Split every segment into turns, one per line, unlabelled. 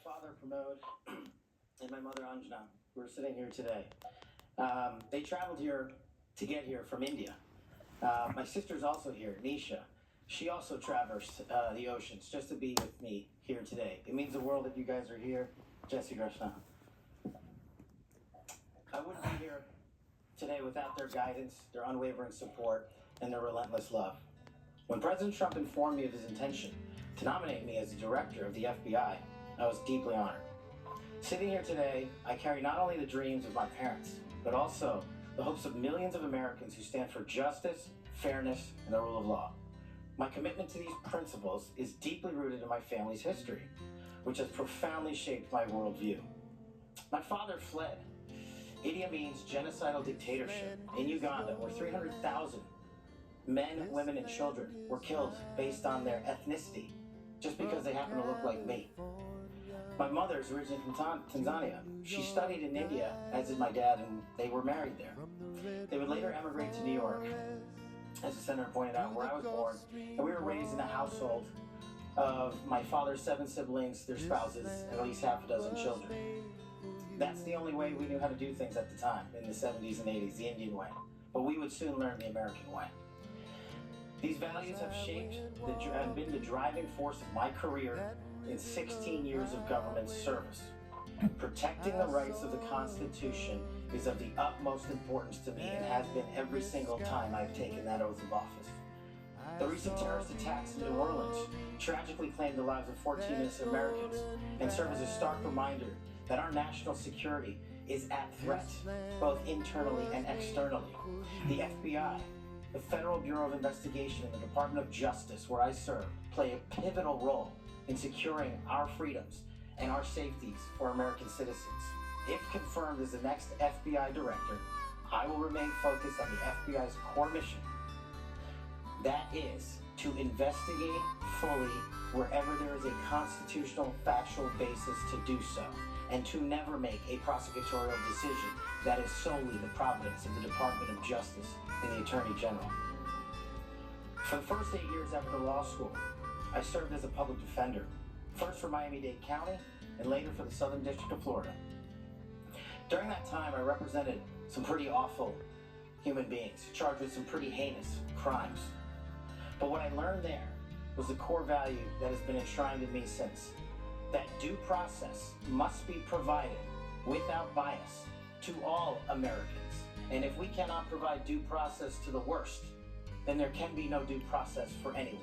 father Pramod and my mother Anjana, who are sitting here today. They traveled here to get here from India. My sister's also here, Nisha. She also traversed the oceans just to be with me here today. It means the world that you guys are here. Jesse Greshna. I wouldn't be here today without their guidance, their unwavering support, and their relentless love. When President Trump informed me of his intention to nominate me as the director of the FBI, I was deeply honored. Sitting here today, I carry not only the dreams of my parents, but also the hopes of millions of Americans who stand for justice, fairness, and the rule of law. My commitment to these principles is deeply rooted in my family's history, which has profoundly shaped my worldview. My father fled Idi Amin's genocidal dictatorship in Uganda, where 300,000 men, women, and children were killed based on their ethnicity, just because they happen to look like me. My mother is originally from Tanzania. She studied in India, as did my dad, and they were married there. They would later emigrate to New York, as the senator pointed out, where I was born, and we were raised in a household of my father's 7 siblings, their spouses, and at least half a dozen children. That's the only way we knew how to do things at the time, in the 70s and 80s, the Indian way. But we would soon learn the American way. These values have and been the driving force of my career in 16 years of government service. Protecting the rights of the Constitution is of the utmost importance to me and has been every single time I've taken that oath of office. The recent terrorist attacks in New Orleans tragically claimed the lives of 14 innocent Americans and serve as a stark reminder that our national security is at threat, both internally and externally. The FBI, the Federal Bureau of Investigation, and the Department of Justice, where I serve, play a pivotal role in securing our freedoms and our safeties for American citizens. If confirmed as the next FBI director, I will remain focused on the FBI's core mission. That is to investigate fully wherever there is a constitutional factual basis to do so, and to never make a prosecutorial decision that is solely the providence of the Department of Justice and the Attorney General. For the first 8 years after law school, I served as a public defender, first for Miami-Dade County and later for the Southern District of Florida. During that time, I represented some pretty awful human beings charged with some pretty heinous crimes. But what I learned there was the core value that has been enshrined in me since, that due process must be provided without bias to all Americans. And if we cannot provide due process to the worst, then there can be no due process for anyone,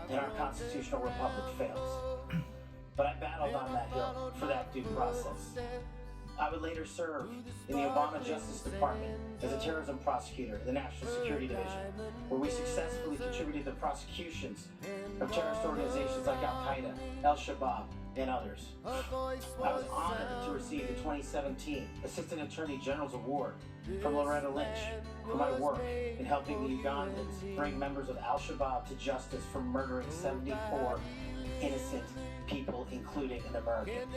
and our constitutional republic fails. But I battled on that hill for that due process. I would later serve in the Obama Justice Department as a terrorism prosecutor in the National Security Division, where we successfully contributed to prosecutions of terrorist organizations like Al-Qaeda, Al-Shabaab, and others. I was honored to receive the 2017 Assistant Attorney General's Award from Loretta Lynch for my work in helping the Ugandans bring members of Al-Shabaab to justice for murdering 74 innocent people, including an American.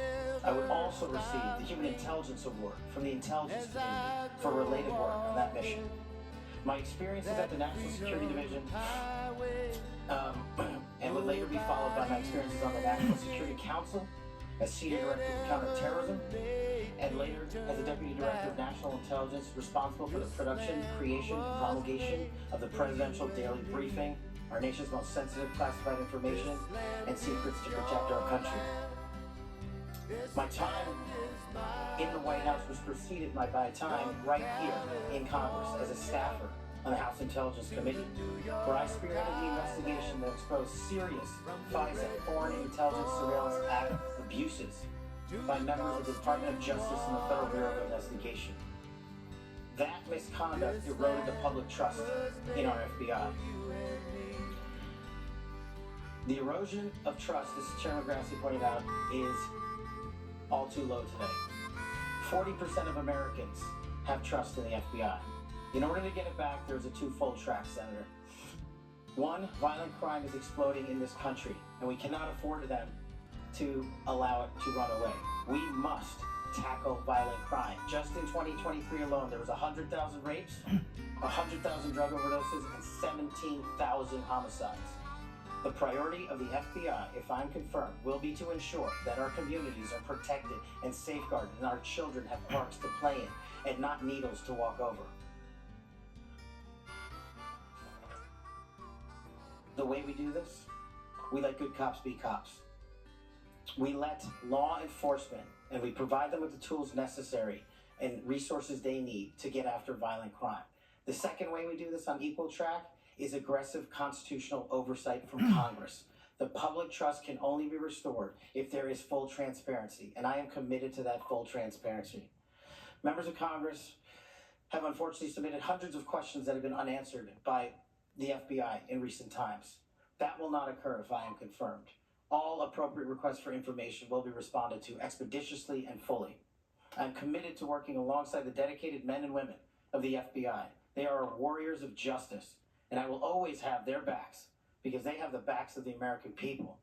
I would also receive the Human Intelligence Award from the Intelligence Community for related work on that mission. My experiences at the National Security Division and would later be followed by my experiences on the National Security Council as Senior Director of Counterterrorism, and later as the Deputy Director of National Intelligence, responsible for the production, creation, and promulgation of the Presidential Daily Briefing, our nation's most sensitive classified information and secrets to protect our country. My time in the White House was preceded by a time right here in Congress as a staffer on the House Intelligence Committee, where I spearheaded the investigation that exposed serious FISA Foreign Intelligence Surveillance Act abuses by members of the Department of Justice and the Federal Bureau of Investigation. That misconduct eroded the public trust in our FBI. The erosion of trust, as Chairman Grassley pointed out, is all too low today. 40% of Americans have trust in the FBI. In order to get it back, there's a twofold track, Senator. One, violent crime is exploding in this country, and we cannot afford them to allow it to run away. We must tackle violent crime. Just in 2023 alone, there was 100,000 rapes, 100,000 drug overdoses, and 17,000 homicides. The priority of the FBI, if I'm confirmed, will be to ensure that our communities are protected and safeguarded and our children have parks to play in and not needles to walk over. The way we do this, we let good cops be cops. We let law enforcement, and we provide them with the tools necessary and resources they need to get after violent crime. The second way we do this on equal track is aggressive constitutional oversight from Congress. The public trust can only be restored if there is full transparency, and I am committed to that full transparency. Members of Congress have unfortunately submitted hundreds of questions that have been unanswered by the FBI in recent times. That will not occur if I am confirmed. All appropriate requests for information will be responded to expeditiously and fully. I'm committed to working alongside the dedicated men and women of the FBI. They are warriors of justice, and I will always have their backs because they have the backs of the American people.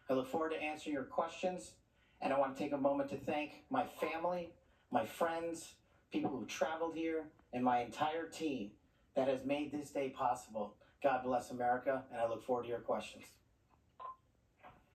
I look forward to answering your questions, and I want to take a moment to thank my family, my friends, people who traveled here, and my entire team that has made this day possible. God bless America, and I look forward to your questions.